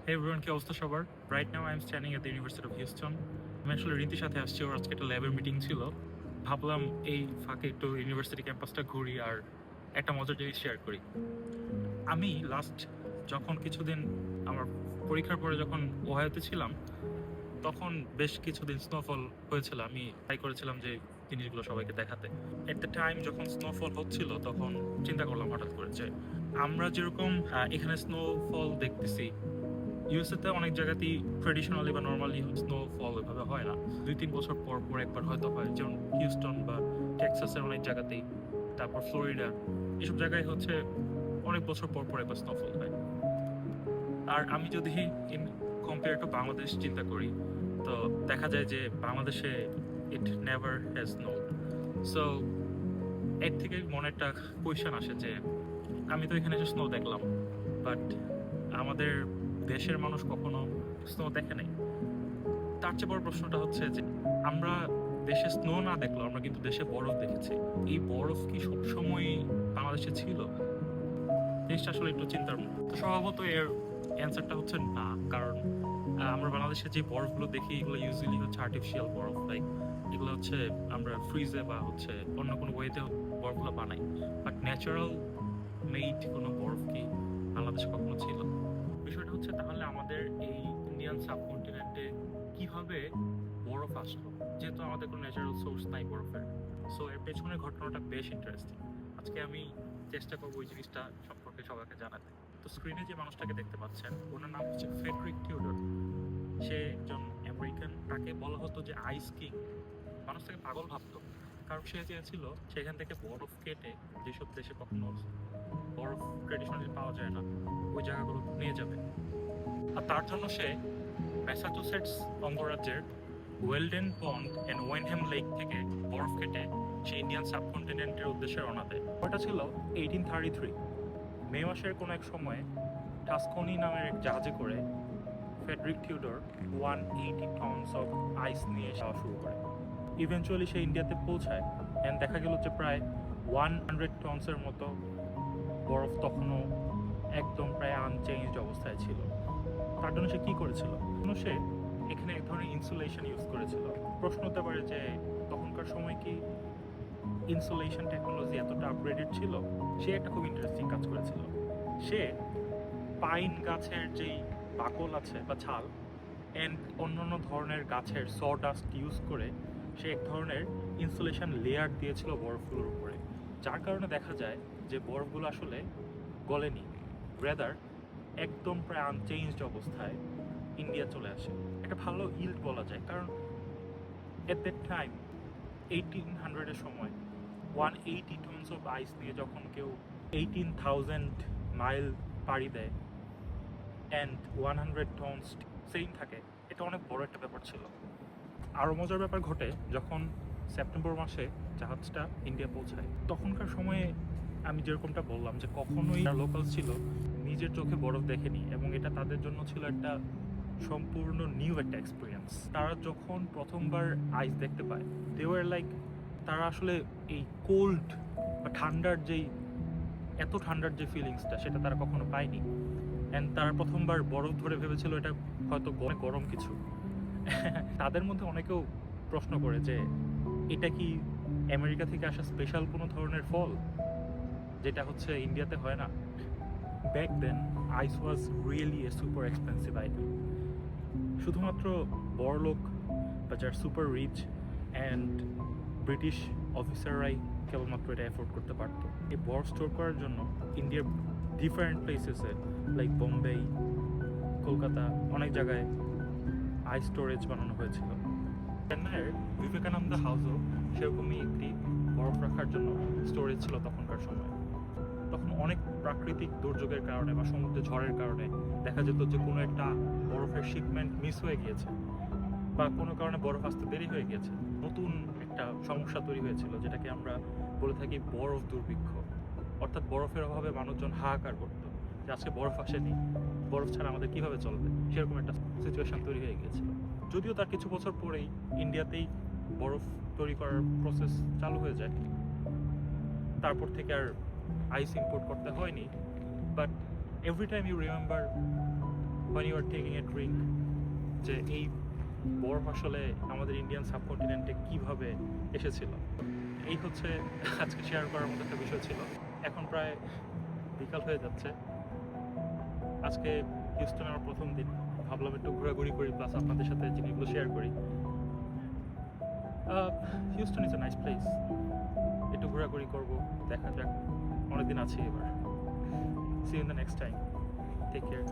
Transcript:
Hey everyone, কি অবস্থা সবার? Right now I'm standing at the University of Houston. আমি আসলে রিন্তির সাথে আসছি, ওর আজকে একটা ল্যাবের মিটিং ছিল। ভাবলাম এই ফাঁকে একটু ইউনিভার্সিটি ক্যাম্পাসটা ঘুরি আর একটা মজার জিনিস শেয়ার করি। আমি লাস্ট যখন কিছুদিন আমার পরীক্ষার পরে যখন ওহাইওতে ছিলাম, তখন বেশ কিছুদিন স্নোফল হয়েছিল। আমি ট্রাই করেছিলাম যে জিনিসগুলো সবাইকে দেখাতে। এট দ্য টাইম যখন স্নোফল হচ্ছিল তখন চিন্তা করলাম হঠাৎ করে যে আমরা যেরকম এখানে স্নোফল দেখতেছি, ইউএসএতে অনেক জায়গাতেই ট্রেডিশনালি বা নর্মালি স্নোফল এভাবে হয় না। 2-3 বছর পর পর একবার হয়তো হয়, যেমন হিউস্টন বা টেক্সাসের অনেক জায়গাতেই, তারপর ফ্লোরিডা, এসব জায়গায় হচ্ছে অনেক বছর পর পর একবার স্নোফল হয়। আর আমি যদি ইন কম্পেয়ার টু বাংলাদেশ চিন্তা করি, তো দেখা যায় যে বাংলাদেশে ইট নেভার হ্যাজ স্নোড। সো এর থেকে মনে একটা কোয়েশ্চেন আসে যে আমি তো এখানে এসে স্নো দেখলাম, বাট আমাদের দেশের মানুষ কখনো স্নো দেখে নাই। তার চেয়ে বড় প্রশ্নটা হচ্ছে যে আমরা দেশে স্নো না দেখলেও আমরা কিন্তু দেশে বরফ দেখেছি। এই বরফ কি সবসময় বাংলাদেশে ছিল? জিনিসটা আসলে একটু চিন্তার মতো। তো স্বভাবত এর অ্যান্সারটা হচ্ছে না, কারণ আমরা বাংলাদেশে যে বরফগুলো দেখি এগুলো ইউজুয়ালি হচ্ছে আর্টিফিশিয়াল বরফ, লাইক এগুলো হচ্ছে আমরা ফ্রিজে বা হচ্ছে অন্য কোনো ওয়েতে বরফগুলো বানাই। বাট ন্যাচারাল মেড কোনো বরফ কি বাংলাদেশে কখনো ছিল? বিষয়টা হচ্ছে তাহলে আমাদের এই ইন্ডিয়ান সাবকন্টিনেন্টে কিভাবে বরফ আসলো, যেহেতু আমাদের কোনো ন্যাচারাল সোর্স নাই বরফের। সো এর পেছনের ঘটনাটা বেশ ইন্টারেস্টিং। আজকে আমি চেষ্টা করবো ওই জিনিসটা সম্পর্কে সবাইকে জানাতে। তো স্ক্রিনে যে মানুষটাকে দেখতে পাচ্ছেন, ওনার নাম হচ্ছে ফ্রেডরিক টিউডর। সে একজন আমেরিকান। তাকে বলা হতো যে আইস কিং। মানুষ তাকে পাগল ভাবতো, কারণ সে চেয়েছিল সেখান থেকে বরফ কেটে যেসব দেশে কখনো বরফ ট্রেডিশনালি পাওয়া যায় না ওই জায়গাগুলো নিয়ে যাবে। আর তার জন্য সে ম্যাসাচুসেটস অঙ্গরাজ্যের ওয়েলডেন পন্ড অ্যান্ড ওয়েনহ্যাম লেক থেকে বরফ কেটে সে ইন্ডিয়ান সাবকন্টিনেন্টের উদ্দেশ্যে রওনা দেয়। ওটা ছিল 1833 মে মাসের কোনো এক সময়ে টাস্কনি নামের এক জাহাজে করে ফ্রেডরিক টিউডর 180 টনস অফ আইস নিয়ে যাওয়া শুরু করে। ইভেনচুয়ালি সে ইন্ডিয়াতে পৌঁছায় অ্যান্ড দেখা গেল যে প্রায় 100 টনসের মতো বরফ তখনও একদম প্রায় আনচেঞ্জড অবস্থায় ছিল। তার জন্য সে কী করেছিল? সে এখানে এক ধরনের ইনসুলেশন ইউজ করেছিল। প্রশ্ন হতে পারে যে তখনকার সময় কি ইনসুলেশন টেকনোলজি এতটা আপগ্রেডেড ছিল? সে একটা খুব ইন্টারেস্টিং কাজ করেছিল। সে পাইন গাছের যেই বাকল আছে বা ছাল অ্যান্ড অন্যান্য ধরনের গাছের সডাস্ট ইউজ করে সে এক ধরনের ইনসুলেশন লেয়ার দিয়েছিল বরফগুলোর উপরে, যার কারণে দেখা যায় যে বরফগুলো আসলে গলেনি, রেদার একদম প্রায় আনচেঞ্জড অবস্থায় ইন্ডিয়া চলে আসে। একটা ভালো ইল্ড বলা যায়, কারণ এট দ্যাট টাইম 1800-এর সময় 180 টনস অফ আইস নিয়ে যখন কেউ 18,000 মাইল পাড়ি দেয় অ্যান্ড 100 টনস সেম থাকে, এটা অনেক বড় একটা ব্যাপার ছিল। আরও মজার ব্যাপার ঘটে যখন সেপ্টেম্বর মাসে জাহাজটা ইন্ডিয়া পৌঁছায়। তখনকার সময়ে আমি যেরকমটা বললাম যে কখনোই লোকাল ছিল নিজের চোখে বরফ দেখেনি, এবং এটা তাদের জন্য ছিল একটা সম্পূর্ণ নিউ একটা এক্সপিরিয়েন্স। তারা যখন প্রথমবার আইস দেখতে পায়, দে ওয়ার লাইক, তারা আসলে এই কোল্ড বা ঠান্ডার যেই এত ঠান্ডার যে ফিলিংসটা সেটা তারা কখনো পায়নি। অ্যান্ড তারা প্রথমবার বরফ ধরে ভেবেছিল এটা হয়তো গরম কিছু। তাদের মধ্যে অনেকেও প্রশ্ন করে যে এটা কি আমেরিকা থেকে আসা স্পেশাল কোনো ধরনের ফল যেটা হচ্ছে ইন্ডিয়াতে হয় না? Back then ice was really a super expensive item. শুধুমাত্র বড়লোক বা যার সুপার রিচ অ্যান্ড ব্রিটিশ অফিসাররাই কেবলমাত্র এটা অ্যাফোর্ড করতে পারত। এই বরফ স্টোর করার জন্য ইন্ডিয়ার ডিফারেন্ট প্লেসেসে লাইক বোম্বে, কলকাতা, অনেক জায়গায় আইস স্টোরেজ বানানো হয়েছিল। চেন্নাইয়ের বিবেকানন্দ হাউসও সেরকমই একটি বরফ রাখার জন্য স্টোরেজ ছিল তখনকার সময়। তখন অনেক প্রাকৃতিক দুর্যোগের কারণে বা সমুদ্রে ঝড়ের কারণে দেখা যেত যে কোনো একটা বরফের শিপমেন্ট মিস হয়ে গিয়েছে বা কোনো কারণে বরফ আসতে দেরি হয়ে গিয়েছে। নতুন একটা সমস্যা তৈরি হয়েছিল যেটাকে আমরা বলে থাকি বরফ দুর্ভিক্ষ। অর্থাৎ বরফের অভাবে মানুষজন হাহাকার করতো যে আজকে বরফ আসেনি, বরফ ছাড়া আমাদের কীভাবে চলবে, সেরকম একটা সিচুয়েশন তৈরি হয়ে গিয়েছিল। যদিও তার কিছু বছর পরেই ইন্ডিয়াতেই বরফ তৈরি করার প্রসেস চালু হয়ে যায়, তারপর থেকে আর আইস ইম্পোর্ট করতে হয়নি। But every time you remember when you are taking a drink, যে এই বরফ আসলে আমাদের ইন্ডিয়ান সাবকন্টিনেন্টে কিভাবে এসেছিল, এই হচ্ছে আজকে শেয়ার করার মতো একটা বিষয় ছিল। এখন প্রায় বিকাল হয়ে যাচ্ছে। আজকে হিউস্টনে আমার প্রথম দিন, ভাবলাম একটু ঘোরাঘুরি করি, প্লাস আপনাদের সাথে জিনিসগুলো শেয়ার করি। Houston is a nice place, একটু ঘোরাঘুরি করবো, দেখা যাক, অনেকদিন আছি এবার। See you in the next time, take care.